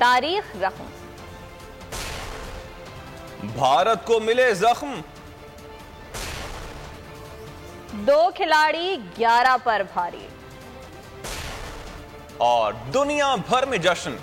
तारीख रकम। भारत को मिले जख्म, 2 खिलाड़ी 11 पर भारी और दुनिया भर में जश्न।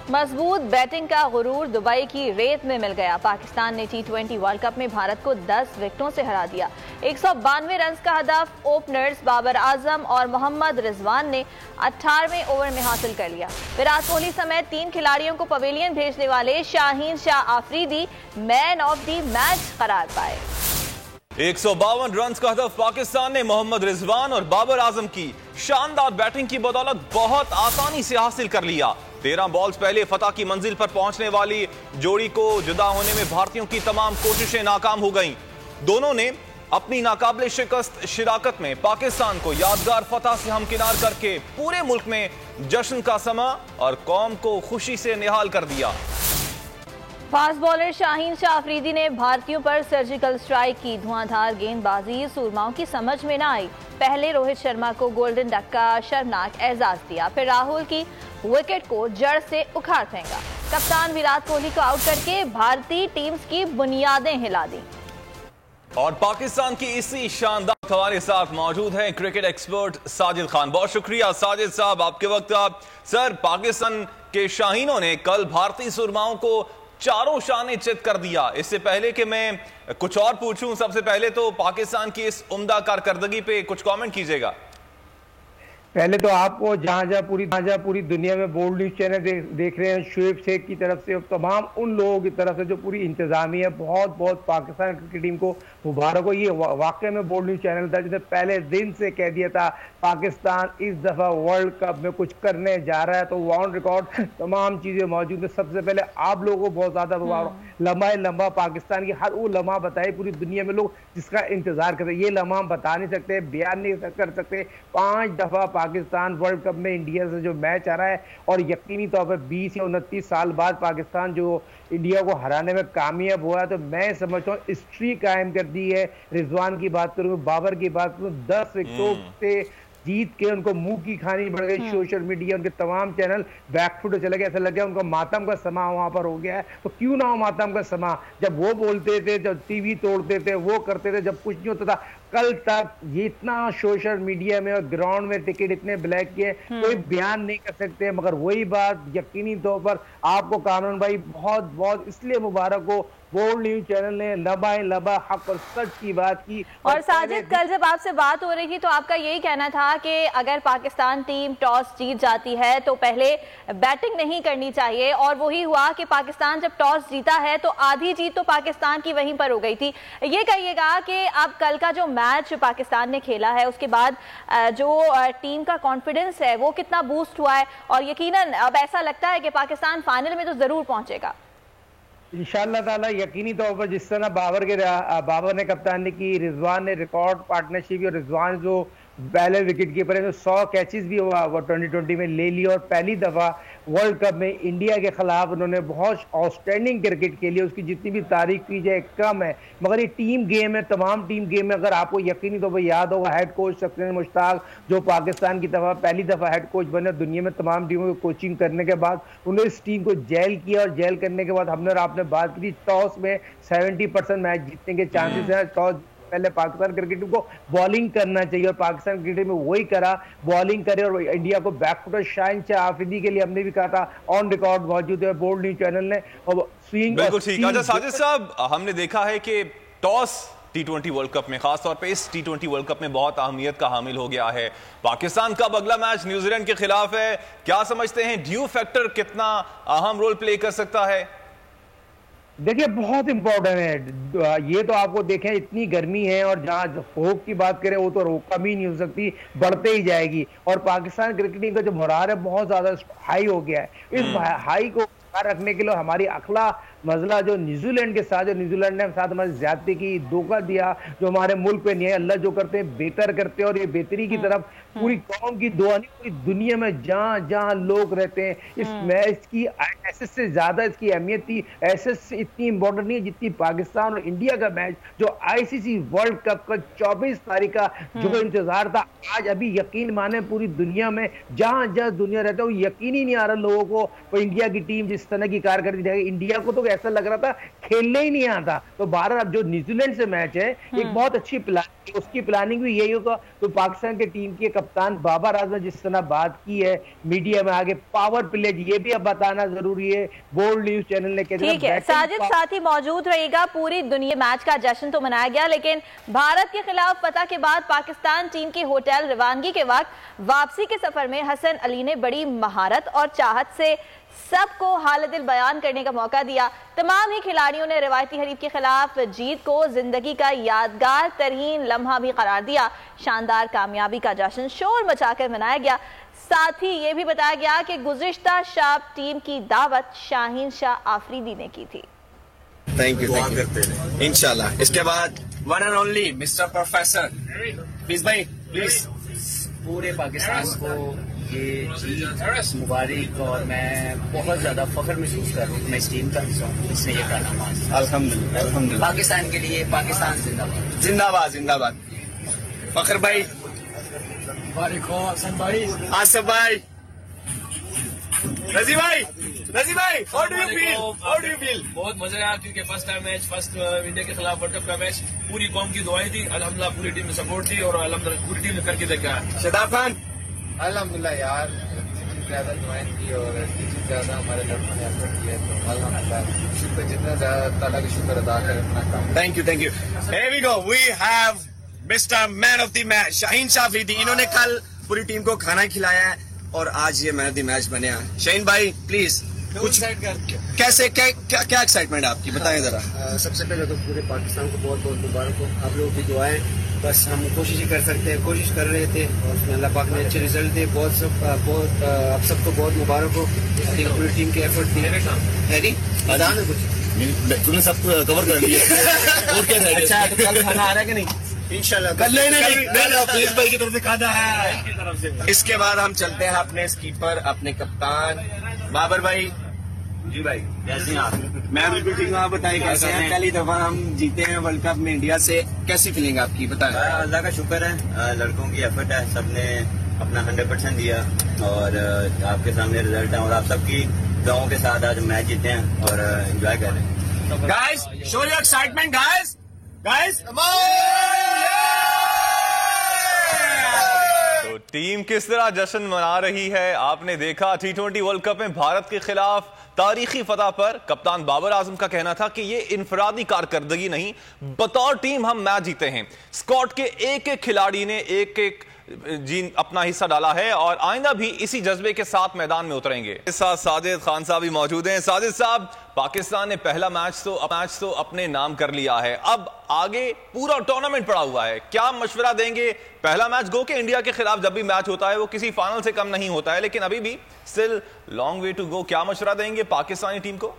मजबूत बैटिंग का गुरूर दुबई की रेत में मिल गया। पाकिस्तान ने T20 वर्ल्ड कप में भारत को 10 विकेटों से हरा दिया। 192 रन का हदफ ओपनर्स बाबर आजम और मोहम्मद रिजवान ने 18वें ओवर में हासिल कर लिया। विराट कोहली समेत 3 खिलाड़ियों को पवेलियन भेजने वाले Shaheen Shah Afridi man of the match करार पाए। 152 रन का हदफ पाकिस्तान ने मोहम्मद रिजवान और बाबर आजम की शानदार बैटिंग की बदौलत बहुत आसानी से हासिल कर लिया। 13 बॉल्स पहले फतह की मंजिल पर पहुंचने वाली जोड़ी को जुदा होने में भारतीयों की तमाम कोशिशें नाकाम हो गईं। दोनों ने अपनी नाकाबिले शिकस्त शिराकत में पाकिस्तान को यादगार फतह से हमकिनार करके पूरे मुल्क में जश्न का समा और कौम को खुशी से निहाल कर दिया। फास्ट बॉलर शाहीन शाह अफरीदी ने भारतीयों पर सर्जिकल स्ट्राइक की। धुआंधार गेंदबाजी सूरमाओं की समझ में न आई। पहले रोहित शर्मा को गोल्डन डक का शर्मनाक एजाज दिया, फिर राहुल की विकेट को जड़ से उखाड़ फेंका। कप्तान विराट कोहली को आउट करके भारतीय टीम्स की बुनियादें हिला दी। और पाकिस्तान की इसी शानदार हमारे साथ मौजूद है क्रिकेट एक्सपर्ट साजिद खान। बहुत शुक्रिया साजिद साहब आपके वक्त का। सर, पाकिस्तान के शाहीनों ने कल भारतीय सुरमाओं को चारों शाने चित कर दिया। इससे पहले कि मैं कुछ और पूछूं, सबसे पहले तो पाकिस्तान की इस उम्दा कारकर्दगी पे कुछ कमेंट कीजिएगा। पहले तो आपको जहां पूरी दुनिया में बोल्ड न्यूज चैनल देख रहे हैं, शुएब शेख की तरफ से और तमाम उन लोगों की तरफ से जो पूरी इंतजामिया है, बहुत बहुत पाकिस्तान क्रिकेट टीम को मुबारक हो। ये वाकई में बोल्ड न्यूज चैनल था जिसने पहले दिन से कह दिया था पाकिस्तान इस दफा वर्ल्ड कप में कुछ करने जा रहा है। तो ऑन रिकॉर्ड तमाम चीजें मौजूद है। सबसे पहले आप लोगों को बहुत ज्यादा लम्बा पाकिस्तान की हर वो लम्हा बताए पूरी दुनिया में लोग जिसका इंतजार करते। ये लम्हा हम बता नहीं सकते, बयान नहीं कर सकते। 5 दफा पाकिस्तान वर्ल्ड कप में इंडिया से जो मैच आ रहा है और यकीनी तौर पर 20 या 29 साल बाद पाकिस्तान जो इंडिया को हराने में कामयाब हुआ है, तो मैं समझता हूँ हिस्ट्री कायम कर दी है। रिजवान की बात करूँ, बाबर की बात करूँ, 10 विकेटों से जीत के उनको मुंह की खानी पड़ गई। सोशल मीडिया उनके तमाम चैनल बैकफुट चले गए। ऐसा लग गया उनका मातम का समा वहां पर हो गया है। तो क्यों ना हो मातम का समा, जब वो बोलते थे, जब टीवी तोड़ते थे, वो करते थे, जब कुछ नहीं होता था। कल तक ये इतना सोशल मीडिया में और ग्राउंड में टिकट इतने ब्लैक किए, कोई बयान नहीं कर सकते। मगर वही बात यकीनी तौर पर आपको कामरान भाई बहुत बहुत इसलिए मुबारक हो, बोल्ड न्यूज चैनल ने लबा हक और सच की बात की। और साजिद, कल जब आपसे बात हो रही थी तो आपका यही कहना था कि अगर पाकिस्तान टीम टॉस जीत जाती है तो पहले बैटिंग नहीं करनी चाहिए, और वही हुआ कि पाकिस्तान जब टॉस जीता है तो आधी जीत तो पाकिस्तान की वहीं पर हो गई थी। ये कहिएगा कि अब कल का जो मैच पाकिस्तान ने खेला है उसके बाद जो टीम का कॉन्फिडेंस है वो कितना बूस्ट हुआ है, और यकीनन अब ऐसा लगता है कि पाकिस्तान फाइनल में तो जरूर पहुंचेगा इंशाअल्लाह ताला। यकीनी तौर पर जिस तरह बाबर ने कप्तानी की, रिजवान ने रिकॉर्ड पार्टनरशिप, और रिजवान जो पहले विकेट कीपर है जो 100 कैचेस भी वो 2020 में ले लिया, और पहली दफा वर्ल्ड कप में इंडिया के खिलाफ उन्होंने बहुत आउटस्टैंडिंग क्रिकेट खेली। उसकी जितनी भी तारीफ की जाए कम है। मगर ये टीम गेम है, तमाम टीम गेम है। अगर आपको यकीनी तौर पर याद होगा हेड कोच शफीक मुश्ताक जो पाकिस्तान की पहली दफा हेड कोच बने दुनिया में तमाम टीमों को कोचिंग करने के बाद, उन्होंने इस टीम को जेल किया, और जेल करने के बाद हमने और आपने बात की टॉस में 70% मैच जीतने के चांसेस हैं। टॉस पहले पाकिस्तान क्रिकेट टीम को बॉलिंग करना चाहिए, और पाकिस्तान क्रिकेट में वही करा, बॉलिंग करे और इंडिया को बैकफुट। शाहीन शाह आफरीदी के लिए हमने भी कहा था, ऑन रिकॉर्ड मौजूद है बोल्ड न्यूज चैनल ने। और स्विंग बिल्कुल ठीक। अच्छा साजिद साहब, हमने देखा है कि टॉस T20 वर्ल्ड कप में, खासतौर पे इस T20 वर्ल्ड कप में बहुत अहमियत का हामिल हो गया है। पाकिस्तान का अगला मैच न्यूजीलैंड के खिलाफ है। क्या समझते हैं ड्यू फैक्टर कितना अहम रोल प्ले कर सकता है? देखिए बहुत इंपॉर्टेंट है ये। तो आपको देखें इतनी गर्मी है, और जहां होप की बात करें वो तो कमी नहीं हो सकती, बढ़ते ही जाएगी। और पाकिस्तान क्रिकेट टीम का जो मोराल है बहुत ज्यादा हाई हो गया है। इस हाई को रखने के लिए हमारी अखला मजला जो न्यूजीलैंड के साथ, जो न्यूजीलैंड ने साथ हमारी ज्यादती की, धोखा दिया, जो हमारे मुल्क पे नहीं है। अल्लाह जो करते हैं बेहतर करते हैं, और ये बेहतरी की तरफ पूरी कौम की दुआ नहीं, पूरी दुनिया में जहां जहां लोग रहते हैं इस मैच की एसएस से ज्यादा इसकी अहमियत थी। एसएस इतनी इंपॉर्टेंट नहीं है जितनी पाकिस्तान और इंडिया का मैच जो आईसीसी वर्ल्ड कप का 24 तारीख का जो इंतजार था, आज अभी यकीन माने पूरी दुनिया में जहां जहां दुनिया रहता है वो यकीन ही नहीं आ रहा लोगों को। वो इंडिया की टीम जिस तरह की कारकर्दगी दिखाई, इंडिया को तो ऐसा लग रहा था खेलने ही नहीं आता। तो भारत अब जो न्यूजीलैंड से मैच है एक बहुत अच्छी प्लानिंग, उसकी प्लानिंग भी यही होगा। तो पाकिस्तान की टीम के कप्तान बाबर आजम ने जिस तरह बात की है मीडिया में आगे पावर प्ले, ये भी अब बताना जरूरी है। बोल्ड न्यूज चैनल ने कहा ठीक है, साजिद साथी मौजूद रहेगा। पूरी दुनिया मैच का जश्न तो मनाया गया, लेकिन भारत के खिलाफ फतह के बाद पाकिस्तान टीम के होटल रवानगी के वक्त वापसी के सफर में हसन अली ने बड़ी महारत और चाहत से सबको हाल दिल बयान करने का मौका दिया। तमाम ही खिलाड़ियों ने रिवायती हरीफ के खिलाफ जीत को जिंदगी का यादगार तरीन लम्हा भी करार दिया। शानदार कामयाबी का जश्न शोर मचाकर मनाया गया। साथ ही ये भी बताया गया कि गुज़िश्ता शाब टीम की दावत शाहीन शाह आफरीदी ने की थी। थैंक यू इंशाल्लाह। इसके बाद one and only mister professor please भाई, प्लीज पूरे पाकिस्तान को ये जीत मुबारक, और मैं बहुत ज्यादा फख्र महसूस कर रहा हूँ मैं इस टीम का हिस्सा हूँ, इसने ये कारनामा। अल्हम्दुलिल्लाह पाकिस्तान के लिए पाकिस्तान जिंदाबाद जिंदाबाद जिंदाबाद। फखर भाई, हसन भाई, आसिफ भाई, रजी भाई, हाउ डू यू फील? बहुत मजा आया क्योंकि first time match, first India के खिलाफ वर्ल्ड कप का मैच, पूरी कौम की दुआएं थी, अल्हम्दुलिल्लाह पूरी टीम में सपोर्ट थी और अल्हम्दुलिल्लाह पूरी टीम ने करके देखा। शदाब खान, अल्हम्दुलिल्लाह यार, ज्यादा दुआएं की और ज्यादा हमारे लड़कों ने एफर्ट किया, तो अल्हम्दुलिल्लाह शुक्र, जितना ज्यादा ताला का शुक्र अदा करें अपना काम। Thank you. Here we go, we have Mr. Man of the Match Shaheen Shah Afridi. इन्होंने कल पूरी टीम को खाना खिलाया है और आज ये मैन ऑफ द मैच बने हैं। शाहीन भाई प्लीज कुछ कैसे क्या एक्साइटमेंट है आपकी, बताएं जरा। सबसे पहले तो पूरे पाकिस्तान को बहुत बहुत मुबारक हो, आप लोगों की दुआएं, बस हम कोशिश ही कर सकते हैं, कोशिश कर रहे थे और अल्लाह पाक ने अच्छे रिजल्ट दिए। बहुत आप सबको बहुत मुबारक हो, पूरी टीम के एफर्ट दिए। हैरी मैदान में कुछ तूने सब कवर कर लिया और क्या रह गया? अच्छा, तो कल खाना आ रहा है कि नहीं? इंशाल्लाह कल नहीं भाई की तरफ से खाना है। इसके बाद हम चलते हैं अपने स्कीपर, अपने कप्तान बाबर भाई। जी भाई, कैसे हैं आप? मैं बिल्कुल ठीक हूँ, आप बताइए कैसे हैं? पहली दफा हम जीते हैं वर्ल्ड कप में इंडिया से, कैसी फीलिंग आपकी बताएं? अल्लाह का शुक्र है, लड़कों की एफर्ट है, सबने अपना 100% दिया और आपके सामने रिजल्ट है और आप सबकी दुआओं के साथ आज मैच जीते हैं और एंजॉय कर रहे हैं। Guys show your excitement, guys तो टीम किस तरह जश्न मना रही है आपने देखा। T20 वर्ल्ड कप में भारत के खिलाफ तारीखी फतह पर कप्तान बाबर आजम का कहना था कि ये इनफरादी कारकर्दगी नहीं, बतौर टीम हम मैच जीते हैं। स्क्वाड के एक एक खिलाड़ी ने एक अपना हिस्सा डाला है और आइंदा भी इसी जज्बे के साथ मैदान में उतरेंगे। इस साथ साजिद खान साहब भी मौजूद हैं। साजिद साहब, पाकिस्तान ने पहला मैच तो अपने नाम कर लिया है, अब आगे पूरा टूर्नामेंट पड़ा हुआ है, क्या मशवरा देंगे? पहला मैच गो के इंडिया के खिलाफ जब भी मैच होता है वो किसी फाइनल से कम नहीं होता है, लेकिन अभी भी still long way to go, क्या मशवरा देंगे पाकिस्तानी टीम को?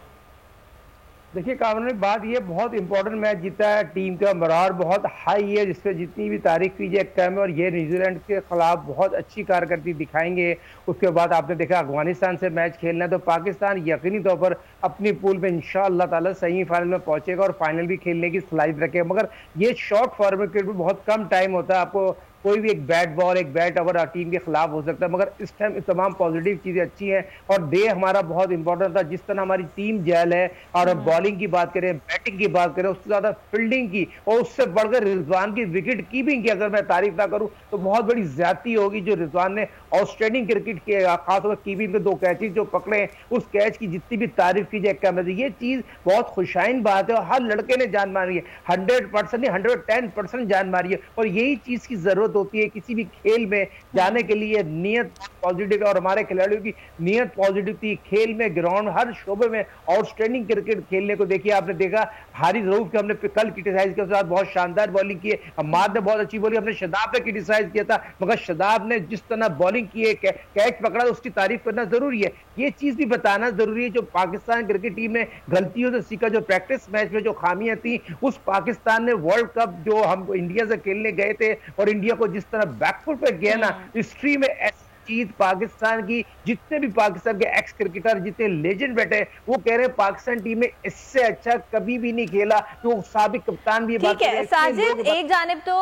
देखिए कामरान, बात ये बहुत इंपॉर्टेंट मैच जीता है, टीम का मोराल बहुत हाई है, जिससे जितनी भी तारीफ कीजिए कम है और ये न्यूजीलैंड के खिलाफ बहुत अच्छी कारकर्दगी दिखाएंगे। उसके बाद आपने देखा अफगानिस्तान से मैच खेलना है, तो पाकिस्तान यकीनी तौर पर अपनी पूल में इंशाअल्लाह ताला सेमीफाइनल में पहुंचेगा और फाइनल भी खेलने की सलाहियत रखेगा। मगर ये शॉर्ट फॉर्मेट के भी बहुत कम टाइम होता है, आपको कोई भी एक बैट बॉल, एक बैट ओवर टीम के खिलाफ हो सकता है, मगर इस टाइम तमाम पॉजिटिव चीजें अच्छी हैं और डे हमारा बहुत इंपॉर्टेंट था। जिस तरह हमारी टीम जैल है और बॉलिंग की बात करें, बैटिंग की बात करें, उससे ज्यादा फील्डिंग की और उससे बढ़कर रिजवान की विकेट कीपिंग की अगर मैं तारीफ ना करूं तो बहुत बड़ी ज्यादती होगी। जो रिजवान ने आउटस्टैंडिंग क्रिकेट के खासतौर कीपिंग में 2 कैचेज जो पकड़े, उस कैच की जितनी भी तारीफ की जाए, ये चीज बहुत खुशाइन बात है और हर लड़के ने जान मारी है, 100% नहीं 110% जान मारी है और यही चीज की जरूरत होती है किसी भी खेल में जाने के लिए। नियत पॉजिटिव है और हमारे खिलाड़ियों की नीयत पॉजिटिव थी। खेल में, ग्राउंड, हर शोबे में आउटस्टैंडिंग क्रिकेट खेलने को देखिए। आपने देखा हारिस रऊफ के हमने कल क्रिटिसाइज किया, साथ बहुत शानदार बॉलिंग की है। अम्माद ने बहुत अच्छी बॉलिंग, हमने शदाब पे क्रिटिसाइज किया था, मगर शदाब ने जिस तरह बॉलिंग की है, कैच पकड़ा, उसकी तारीफ करना जरूरी है। ये चीज भी बताना जरूरी है। जो पाकिस्तान क्रिकेट टीम ने गलतियों से सीखा, जो प्रैक्टिस मैच में जो खामियां थी, उस पाकिस्तान ने वर्ल्ड कप जो हम इंडिया से खेलने गए थे और इंडिया को जिस तरह बैकफुट पे गया ना, हिस्ट्री में ऐसी चीज पाकिस्तान की, जितने भी पाकिस्तान के एक्स क्रिकेटर, जितने लेजेंड बैठे, वो कह रहे हैं पाकिस्तान टीम में इससे अच्छा कभी भी नहीं खेला। तो साबिक कप्तान भी बात ठीक है साजिद, एक जानिब तो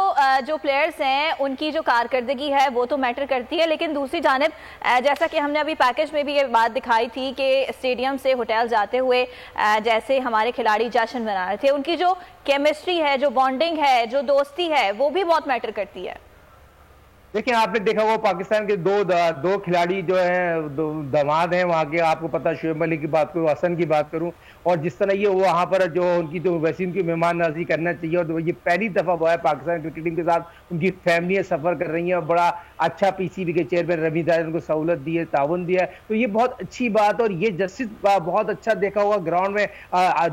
जो प्लेयर्स हैं उनकी जो कारकर्दगी है वो तो मैटर करती है, लेकिन दूसरी जानिब जैसा कि हमने अभी पैकेज में भी ये बात दिखाई थी कि स्टेडियम से होटल जाते हुए जैसे हमारे खिलाड़ी जश्न मना रहे थे, उनकी जो केमिस्ट्री है, जो बॉन्डिंग है, जो दोस्ती है, वो भी बहुत मैटर करती है। देखिए आपने देखा वो पाकिस्तान के दो खिलाड़ी जो हैं, दामाद हैं वहाँ के, आपको पता, शुएब मलिक की बात करूँ, हसन की बात करूँ, और जिस तरह ये वहाँ पर जो उनकी जो वैसी उनकी मेहमान नवाजी करना चाहिए, और ये पहली दफा हुआ है पाकिस्तान क्रिकेट टीम के साथ उनकी फैमिलियाँ सफर कर रही हैं और बड़ा अच्छा पीसीबी के चेयरमैन रमी दास उनको सहूलत दी है, ताउन दिया है, तो ये बहुत अच्छी बात। और ये जस्टिस बहुत अच्छा देखा हुआ ग्राउंड में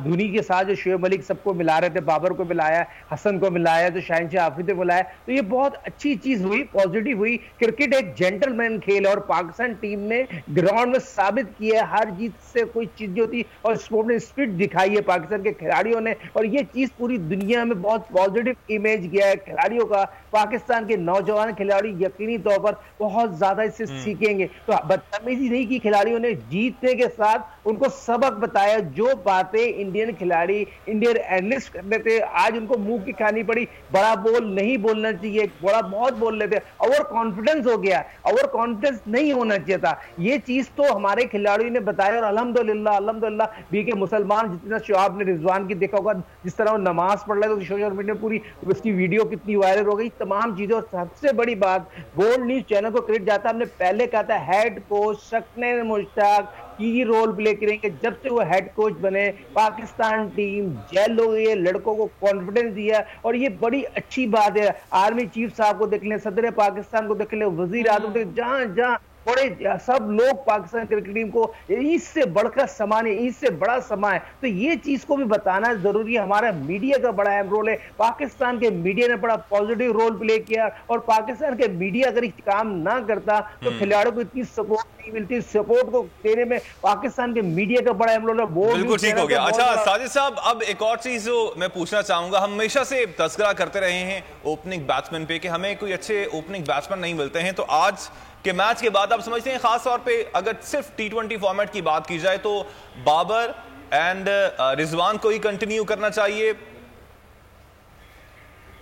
धोनी के साथ जो शुएब मलिक सबको मिला रहे थे, बाबर को मिलाया, हसन को मिलाया, तो शाहिनशाह आफरीदी को मिलाया, तो ये बहुत अच्छी चीज हुई, पॉजिटिव हुई। क्रिकेट एक जेंटलमैन खेल है और पाकिस्तान टीम ने ग्राउंड में साबित किया है हर जीत से कोई चीज होती, और स्पोर्ट ने स्पिरिट दिखाई है पाकिस्तान के खिलाड़ियों ने, और ये चीज पूरी दुनिया में बहुत पॉजिटिव इमेज गया है खिलाड़ियों का। पाकिस्तान के नौजवान खिलाड़ी यकीनी तौर पर बहुत ज्यादा इससे सीखेंगे। तो बदतमीजी नहीं की खिलाड़ियों ने, जीतने के साथ उनको सबक बताया। जो बातें इंडियन खिलाड़ी, इंडियन एनालिस्ट करते थे, आज उनको मुंह की खानी पड़ी। बड़ा बोल नहीं बोलना चाहिए, बड़ा बहुत बोल लेते, ओवर कॉन्फिडेंस हो गया, ओवर कॉन्फिडेंस नहीं होना चाहिए था। ये चीज तो हमारे खिलाड़ियों ने बताया, और अल्हम्दुलिल्लाह अल्हम्दुलिल्लाह भी के मुसलमान, जितना शोआब ने रिजवान की देखा होगा, जिस तरह वो नमाज पढ़ रहे, तो सोशल मीडिया में पूरी उसकी वीडियो कितनी वायरल हो गई, तमाम चीजें। और सबसे बड़ी बात, गोल्ड न्यूज चैनल को क्रेडिट जाता है, हमने पहले कहा था हेड कोच शकील मुश्ताक की रोल प्ले करेंगे। जब से वो हेड कोच बने, पाकिस्तान टीम जेल हो गई है, लड़कों को कॉन्फिडेंस दिया, और ये बड़ी अच्छी बात है। आर्मी चीफ साहब को देख लें, सदर पाकिस्तान को देख लें, वजीर आजम को, जहां जहां बड़े सब लोग पाकिस्तान क्रिकेट टीम को इससे बढ़कर समान है, इससे बड़ा समा है, तो ये चीज को भी बताना जरूरी है। हमारा मीडिया का बड़ा अहम रोल है। पाकिस्तान के मीडिया ने बड़ा पॉजिटिव रोल प्ले किया, और पाकिस्तान के मीडिया अगर इस काम ना करता तो खिलाड़ियों को इतनी सपोर्ट नहीं मिलती। सपोर्ट को देने में पाकिस्तान के मीडिया का बड़ा अहम रोल है। वो बिल्कुल ठीक हो गया। अच्छा साजिद साहब, अब एक और चीज जो मैं पूछना चाहूंगा, हम हमेशा से तस्करा करते रहे हैं ओपनिंग बैट्समैन पे कि हमें कोई अच्छे ओपनिंग बैट्समैन नहीं मिलते हैं, तो आज के मैच के बाद आप समझते हैं, खास तौर पे अगर सिर्फ T20 फॉर्मेट की बात की जाए, तो बाबर एंड रिजवान को ही कंटिन्यू करना चाहिए?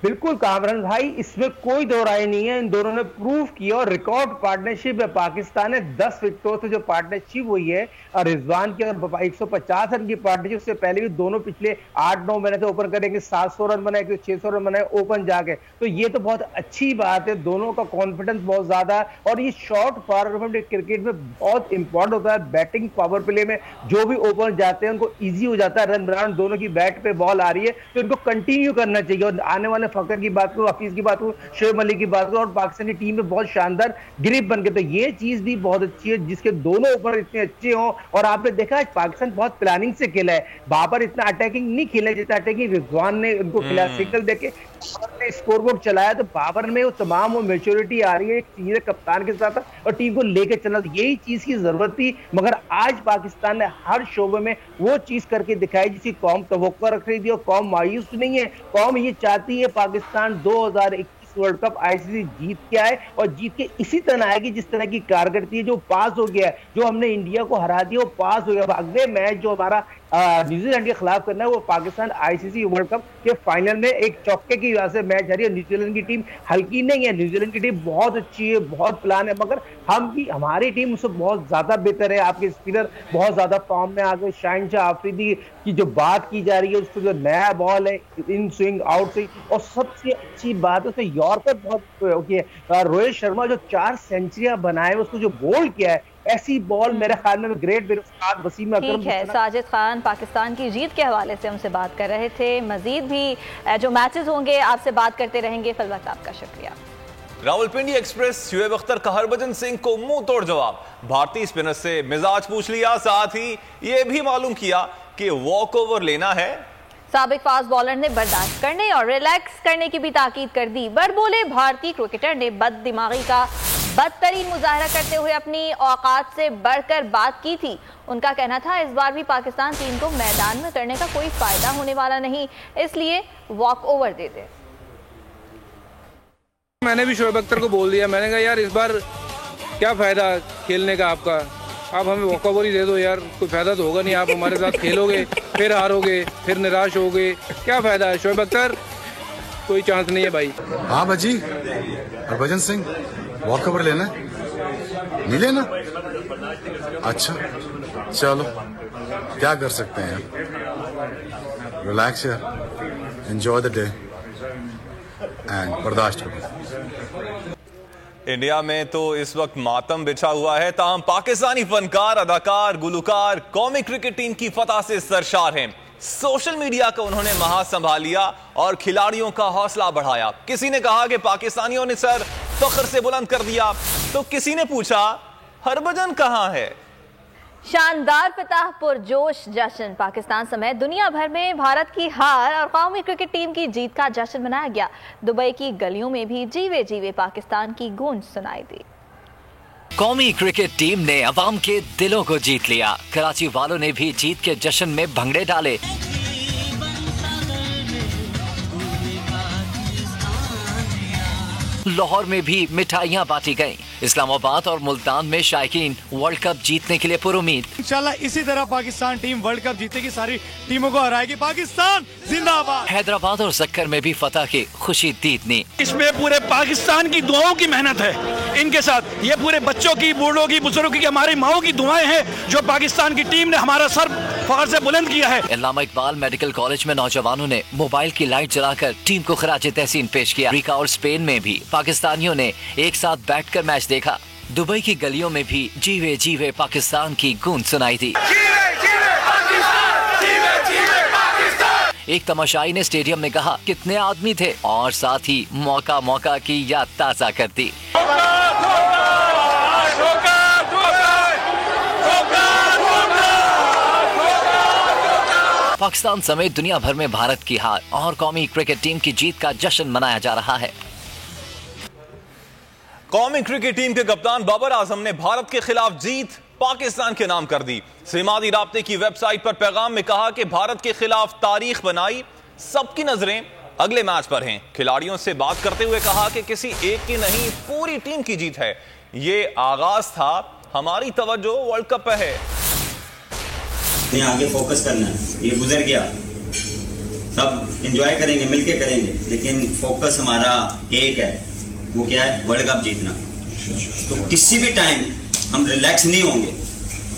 बिल्कुल कामरान भाई, इसमें कोई दो राय नहीं है। इन दोनों ने प्रूव किया, और रिकॉर्ड पार्टनरशिप है। पाकिस्तान ने 10 विकेटों से जो पार्टनरशिप हुई है, और रिजवान की अगर 150 रन की पार्टनरशिप से पहले भी दोनों पिछले 8-9 महीने से ओपन करेंगे, 700 रन बनाए, 600 रन बनाए ओपन जाके, तो ये तो बहुत अच्छी बात है। दोनों का कॉन्फिडेंस बहुत ज्यादा है, और ये शॉर्ट फॉर्मेट क्रिकेट में बहुत इंपॉर्टेंट होता है। बैटिंग पावर प्ले में जो भी ओपन जाते हैं उनको ईजी हो जाता है रन बनाना। दोनों की बैट पे बॉल आ रही है, तो इनको कंटिन्यू करना चाहिए। और आने वाले फकर की बात करूं, हफीज की बात करूं, शुएब मलिक की बात करूं, और पाकिस्तानी टीम में बहुत शानदार ग्रिप बन गए, तो ये चीज भी बहुत अच्छी है, जिसके दोनों ओपनर इतने अच्छे हों। और आपने देखा पाकिस्तान बहुत प्लानिंग से खेला है। बाबर इतना अटैकिंग नहीं खेला जितना अटैकिंग रिजवान ने उनको खिलाया। सिंगल देके स्कोरबोर्ड चलाया, तो बाबर में वो तमाम वो मैच्योरिटी आ रही है सीनियर कप्तान के साथ, और टीम को लेकर चलना, यही चीज की जरूरत थी। मगर आज पाकिस्तान ने हर शोबे में वो चीज करके दिखाई जिसकी कौम तवक्को रख रही थी, और कौम मायूस नहीं है। कौम ये चाहती है पाकिस्तान 2021 वर्ल्ड कप आईसीसी जीत के आए, और जीत के इसी तरह आएगी जिस तरह की कारकर्दगी, जो पास हो गया है, जो हमने इंडिया को हरा दिया वो पास हो गया। अगले मैच जो हमारा न्यूजीलैंड के खिलाफ करना है, वो पाकिस्तान आईसीसी वर्ल्ड कप के फाइनल में एक चौके की वजह से मैच हारी है। न्यूजीलैंड की टीम हल्की नहीं है, न्यूजीलैंड की टीम बहुत अच्छी है, बहुत प्लान है, मगर हमारी टीम उससे बहुत ज्यादा बेहतर है। आपके स्पिनर बहुत ज्यादा फॉर्म में आ गए। शाहिनशाह आफरीदी की जो बात की जा रही है, उसको जो नया बॉल है, इन स्विंग आउट स्विंग, और सबसे अच्छी बात है उसने यॉर्कर बहुत की है। रोहित शर्मा जो 4 सेंचुरियां बनाए, उसको जो बोल्ड किया है, ऐसी बॉल मेरे ख्याल में ग्रेट वसीम अकरम। ठीक है, साजिद खान पाकिस्तान की जीत के हवाले से हमसे बात कर रहे थे। मजीद भी जो मैचेस होंगे आपसे बात करते रहेंगे। फिल वक्त आपका शुक्रिया। रावलपिंडी एक्सप्रेस शुएब अख्तर का हरभजन सिंह को मुंह तोड़ जवाब। भारतीय स्पिनर से मिजाज पूछ लिया, साथ ही यह भी मालूम किया कि वॉक ओवर लेना है। साबिक फास्ट बॉलर ने बर्दाश्त करने और रिलैक्स करने की भी ताकीद कर दी। बड़बोले भारतीय क्रिकेटर ने बददिमागी का बदतरीन मुजाहरा करते हुए अपनी औकात से बढ़कर बात की थी। उनका कहना था इस बार भी पाकिस्तान टीम को मैदान में करने का कोई फायदा होने वाला नहीं, इसलिए वॉक ओवर दे दे। मैंने भी शोएब अख्तर को बोल दिया, मैंने कहा यार इस बार क्या फायदा खेलने का आपका, आप हमें वॉक ओवर ही दे दो यार, कोई फायदा तो होगा नहीं। आप हमारे साथ खेलोगे फिर हारोगे फिर निराश होगे, क्या फायदा है। शोएब अख्तर कोई चांस नहीं है भाई। हाँ भाजी, हरभजन सिंह वॉक ओवर लेना नहीं लेना? अच्छा चलो क्या कर सकते हैं यार, रिलैक्स यार, एंजॉय द डे एंड बर्दाश्त करो। इंडिया में तो इस वक्त मातम बिछा हुआ है, ताहम पाकिस्तानी फनकार, अदाकार, गुलकार कौमी क्रिकेट टीम की फतह से सरशार हैं। सोशल मीडिया का उन्होंने महाज संभाल लिया और खिलाड़ियों का हौसला बढ़ाया। किसी ने कहा कि पाकिस्तानियों ने सर फख्र से बुलंद कर दिया, तो किसी ने पूछा हरभजन कहां है। शानदार फतह पुरजोश जश्न। पाकिस्तान समेत दुनिया भर में भारत की हार और कौमी क्रिकेट टीम की जीत का जश्न मनाया गया। दुबई की गलियों में भी जीवे जीवे पाकिस्तान की गूंज सुनाई दी। कौमी क्रिकेट टीम ने अवाम के दिलों को जीत लिया। कराची वालों ने भी जीत के जश्न में भंगड़े डाले। लाहौर में भी मिठाइयाँ बांटी गईं। इस्लामाबाद और मुल्तान में शायकीन वर्ल्ड कप जीतने के लिए पुरुमीद। इंशाल्लाह इसी तरह पाकिस्तान टीम वर्ल्ड कप जीतेगी, सारी टीमों को हराएगी। पाकिस्तान जिंदाबाद। हैदराबाद और सक्कर में भी फतह की खुशी दीदनी। इसमें पूरे पाकिस्तान की दुआओं की मेहनत है इनके साथ, ये पूरे बच्चों की, बूढ़ों की, बुजुर्गों की, हमारी माओ की दुआएं हैं जो पाकिस्तान की टीम ने हमारा सर फख्र से बुलंद किया है। अल्लामा इकबाल मेडिकल कॉलेज में नौजवानों ने मोबाइल की लाइट जलाकर टीम को खराज तहसीन पेश किया। अमेरिका और स्पेन में भी पाकिस्तानियों ने एक साथ बैठकर मैच देखा। दुबई की गलियों में भी जीवे जीवे पाकिस्तान की गूंज सुनाई दी। एक तमाशाई ने स्टेडियम में कहा कितने आदमी थे, और साथ ही मौका मौका की याद ताजा कर दी। पाकिस्तान समेत दुनिया भर में भारत की हार और कौमी क्रिकेट टीम की जीत का जश्न मनाया जा रहा है। कौमी क्रिकेट टीम के कप्तान बाबर आजम ने भारत के खिलाफ जीत पाकिस्तान के नाम कर दी। सिमादी राब्ते की वेबसाइट पर पैगाम में कहा कि भारत के खिलाफ तारीख बनाई, सबकी नजरें अगले मैच पर हैं। खिलाड़ियों से बात करते हुए कहा कि किसी एक की नहीं, पूरी टीम की जीत है। ये आगाज था, हमारी तवज्जो वर्ल्ड कप पे है। आगे फोकस करना है, ये गुजर गया, सब एंजॉय करेंगे, मिलके करेंगे, लेकिन फोकस हमारा एक है, वो क्या है, वर्ल्ड कप जीतना। तो किसी भी टाइम हम रिलैक्स नहीं होंगे।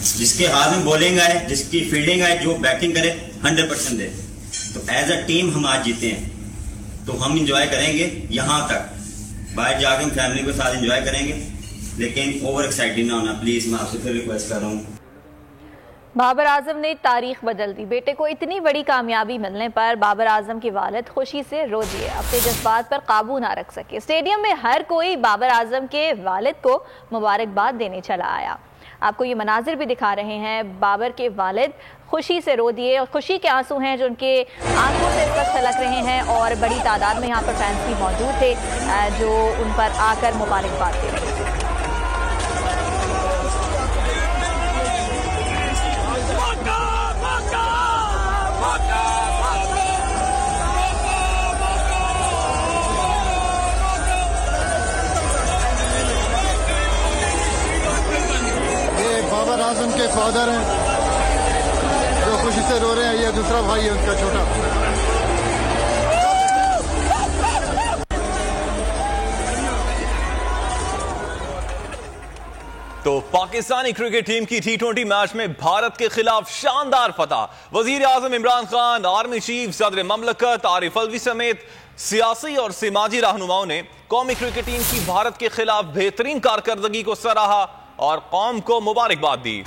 जिसके हाथ में बॉलिंग आए, जिसकी फील्डिंग आए, जो बैटिंग करे 100% दे। तो एज अ टीम हम आज जीते हैं, तो हम इंजॉय करेंगे यहाँ तक। बाहर जाकर हम फैमिली के साथ इंजॉय करेंगे, लेकिन ओवर एक्साइटेड ना होना प्लीज। मैं आपसे फिर रिक्वेस्ट कर रहा हूँ। बाबर आजम ने तारीख बदल दी। बेटे को इतनी बड़ी कामयाबी मिलने पर बाबर आजम के वालिद खुशी से रो दिए, अपने जज्बात पर काबू ना रख सके। स्टेडियम में हर कोई बाबर आजम के वालिद को मुबारकबाद देने चला आया। आपको ये मनाजिर भी दिखा रहे हैं। बाबर के वालिद खुशी से रो दिए और खुशी के आंसू हैं जो उनके आंखों से इस वक्त छलक रहे हैं, और बड़ी तादाद में यहाँ पर फैंस भी मौजूद थे जो उन पर आकर मुबारकबाद दे रहे थे। बाबर आजम के फादर हैं जो खुशी से रो रहे हैं, ये दूसरा भाई है उनका छोटा। तो पाकिस्तानी क्रिकेट टीम की T20 मैच में भारत के खिलाफ शानदार फतह। वजीर आजम इमरान खान, आर्मी चीफ सदर ममलकत आरिफ अलवी समेत सियासी और समाजी रहनुमाओं ने कौमी क्रिकेट टीम की भारत के खिलाफ बेहतरीन कारकर्दगी को सराहा और कौम को मुबारकबाद दी।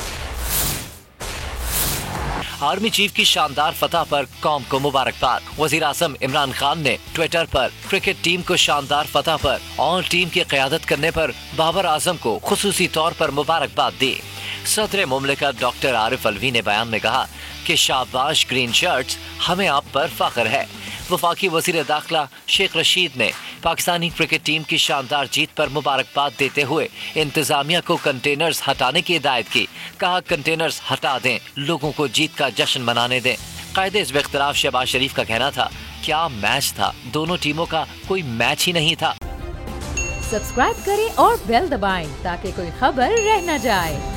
आर्मी चीफ की शानदार फतह पर कौम को मुबारकबाद। वजीर आज़म इमरान खान ने ट्विटर पर क्रिकेट टीम को शानदार फतह पर और टीम की क़यादत करने पर बाबर आजम को खुसूसी तौर पर मुबारकबाद दी। सदर मुमलिकत डॉक्टर आरिफ अलवी ने बयान में कहा कि शाबाश ग्रीन शर्ट्स, हमें आप पर फख्र है। वफाकी वजीर दाखिला शेख रशीद ने पाकिस्तानी क्रिकेट टीम की शानदार जीत पर मुबारकबाद देते हुए इंतजामिया को कंटेनर्स हटाने की हिदायत की। कहा कंटेनर्स हटा दें, लोगों को जीत का जश्न मनाने दें। कायदे इस इख्तिलाफ शहबाज शरीफ का कहना था, क्या मैच था, दोनों टीमों का कोई मैच ही नहीं था। सब्सक्राइब करें और बेल दबाएं ताकि कोई खबर रह न जाए।